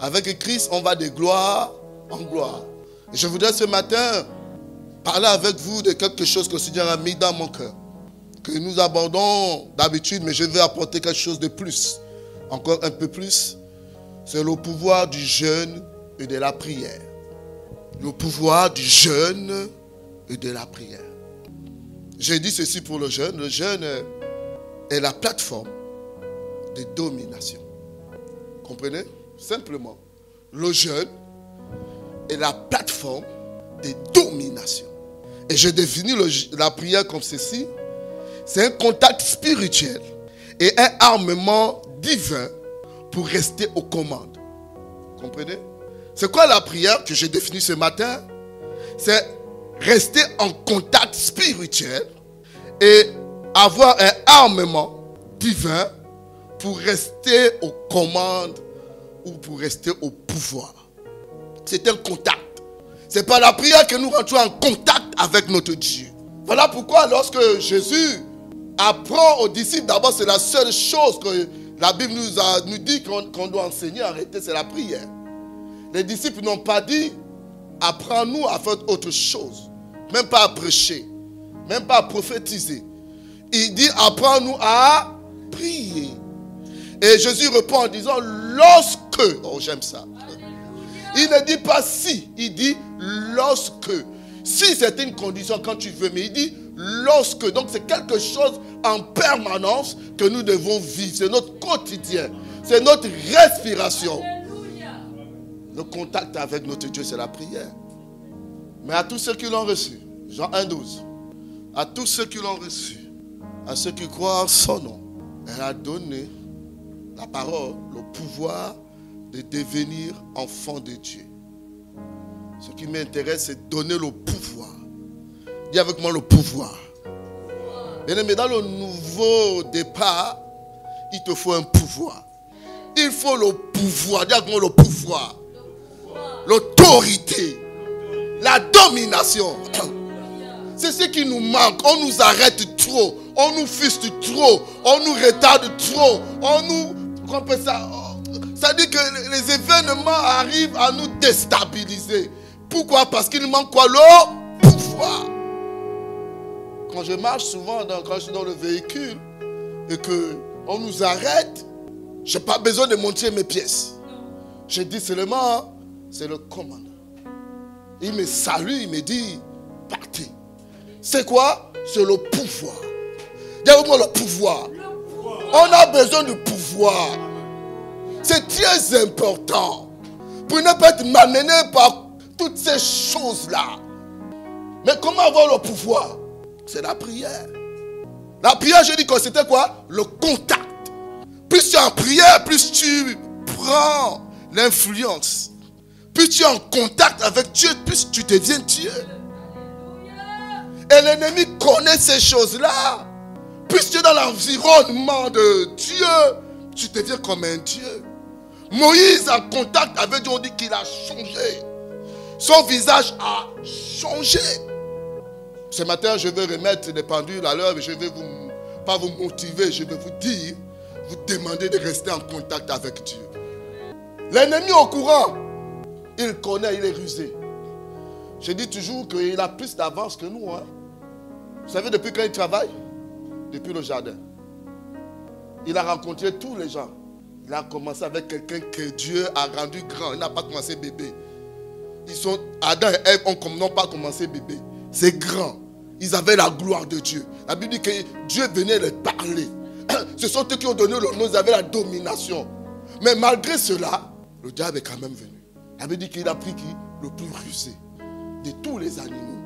Avec Christ, on va de gloire en gloire. Et je voudrais ce matin parler avec vous de quelque chose que le Seigneur a mis dans mon cœur. Que nous abordons d'habitude, mais je vais apporter quelque chose de plus. Encore un peu plus. C'est le pouvoir du jeûne et de la prière. Le pouvoir du jeûne et de la prière. J'ai dit ceci pour le jeûne. Le jeûne est la plateforme de domination. Comprenez? Simplement. Le jeûne est la plateforme de domination. Et je définis la prière comme ceci. C'est un contact spirituel et un armement divin pour rester aux commandes. Comprenez? C'est quoi la prière que j'ai définie ce matin? C'est rester en contact spirituel et avoir un armement divin pour rester aux commandes ou pour rester au pouvoir. C'est un contact. C'est par la prière que nous rentrons en contact avec notre Dieu. Voilà pourquoi lorsque Jésus apprend aux disciples, d'abord c'est la seule chose que la Bible nous dit qu'on doit enseigner, arrêter, c'est la prière. Les disciples n'ont pas dit, apprends-nous à faire autre chose. Même pas à prêcher, même pas à prophétiser. Il dit, apprends-nous à prier. Et Jésus répond en disant, lorsque, oh j'aime ça. Il ne dit pas si, il dit lorsque. Si c'est une condition quand tu veux, mais il dit lorsque. Donc c'est quelque chose en permanence que nous devons vivre. C'est notre quotidien. C'est notre respiration. Le contact avec notre Dieu, c'est la prière. Mais à tous ceux qui l'ont reçu, Jean 1,12, à tous ceux qui l'ont reçu, à ceux qui croient en son nom, elle a donné la parole, le pouvoir de devenir enfant de Dieu. Ce qui m'intéresse, c'est donner le pouvoir. Dis avec moi le pouvoir. Mais dans le nouveau départ, il te faut un pouvoir. Il faut le pouvoir. Dis avec moi le pouvoir. L'autorité. La domination. C'est ce qui nous manque. On nous arrête trop. On nous fiste trop. On nous retarde trop. On nous... Comment on appelle ça? Ça dit que les événements arrivent à nous déstabiliser. Pourquoi? Parce qu'il manque quoi? Le pouvoir. Quand je marche souvent, quand je suis dans le véhicule et qu'on nous arrête, je n'ai pas besoin de montrer mes pièces. Je dis seulement, c'est le commandant. Il me salue, il me dit, partez. C'est quoi? C'est le pouvoir. Dis-moi le pouvoir. On a besoin du pouvoir. C'est très important pour ne pas être malmené par toutes ces choses-là. Mais comment avoir le pouvoir? C'est la prière. La prière, je dis que c'était quoi? Le contact. Plus tu es en prière, plus tu prends l'influence. Plus tu es en contact avec Dieu, plus tu deviens Dieu. Et l'ennemi connaît ces choses-là. Plus tu es dans l'environnement de Dieu, tu deviens comme un Dieu. Moïse en contact avec Dieu, on dit qu'il a changé. Son visage a changé. Ce matin, je vais remettre les pendules à l'heure et je vais pas vous motiver, je vais vous dire, vous demander de rester en contact avec Dieu. L'ennemi au courant, il connaît, il est rusé. Je dis toujours qu'il a plus d'avance que nous. Hein. Vous savez depuis quand il travaille? Depuis le jardin. Il a rencontré tous les gens. Il a commencé avec quelqu'un que Dieu a rendu grand. Il n'a pas commencé bébé. Adam et Ève n'ont pas commencé bébé. C'est grand. Ils avaient la gloire de Dieu. La Bible dit que Dieu venait leur parler. Ce sont eux qui ont donné le nom, ils avaient la domination. Mais malgré cela, le diable est quand même venu. La Bible dit qu'il a pris qui? Le plus rusé de tous les animaux,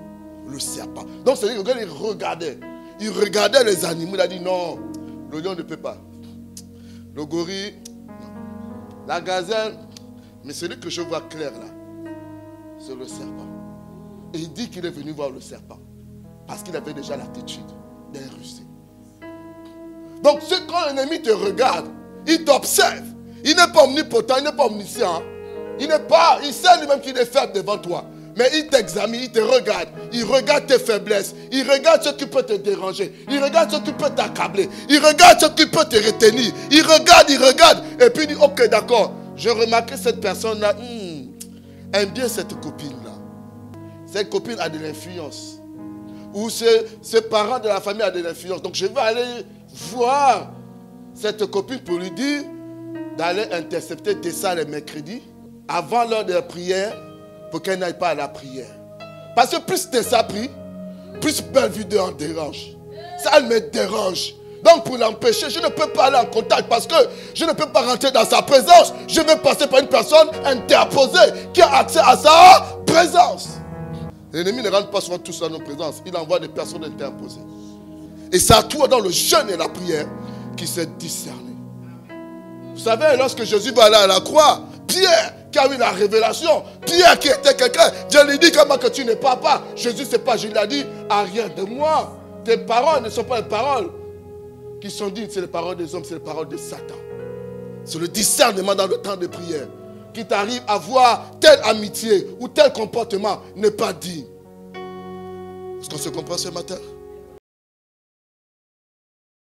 le serpent. Donc c'est-à-dire qu'il regardait. Il regardait les animaux, il a dit non, le lion ne peut pas. Le gorille, non. La gazelle, mais celui que je vois clair là, c'est le serpent. Et il dit qu'il est venu voir le serpent. Parce qu'il avait déjà l'attitude d'un rusé. Donc quand l'ennemi te regarde, il t'observe. Il n'est pas omnipotent, il n'est pas omniscient. Il sait lui-même qu'il est faible devant toi. Mais il t'examine, il te regarde. Il regarde tes faiblesses. Il regarde ce qui peut te déranger. Il regarde ce qui peut t'accabler. Il regarde ce qui peut te retenir. Il regarde. Et puis il dit, ok, d'accord. je remarquais cette personne-là, aime bien cette copine-là. Cette copine a de l'influence. Ou ses parents de la famille ont de l'influence. Donc je vais aller voir cette copine pour lui dire d'aller intercepter Tessa le mercredi avant l'heure de la prière pour qu'elle n'aille pas à la prière. Parce que plus Tessa prie, plus Belvidere en dérange. Ça me dérange. Donc pour l'empêcher, je ne peux pas aller en contact parce que je ne peux pas rentrer dans sa présence. Je vais passer par une personne interposée qui a accès à sa présence. L'ennemi ne rentre pas souvent tous dans nos présences. Il envoie des personnes interposées. Et c'est à toi dans le jeûne et la prière qui s'est discerné. Vous savez, lorsque Jésus va aller à la croix, Pierre qui a eu la révélation, Pierre qui était quelqu'un, Dieu lui dit comment que tu n'es papa. Jésus c'est pas, je lui ai dit, à rien de moi. Tes paroles ne sont pas les paroles qui sont dites, c'est les paroles des hommes, c'est les paroles de Satan. C'est le discernement dans le temps de prière qui t'arrive à voir telle amitié ou tel comportement n'est pas digne. Est-ce qu'on se comprend ce matin?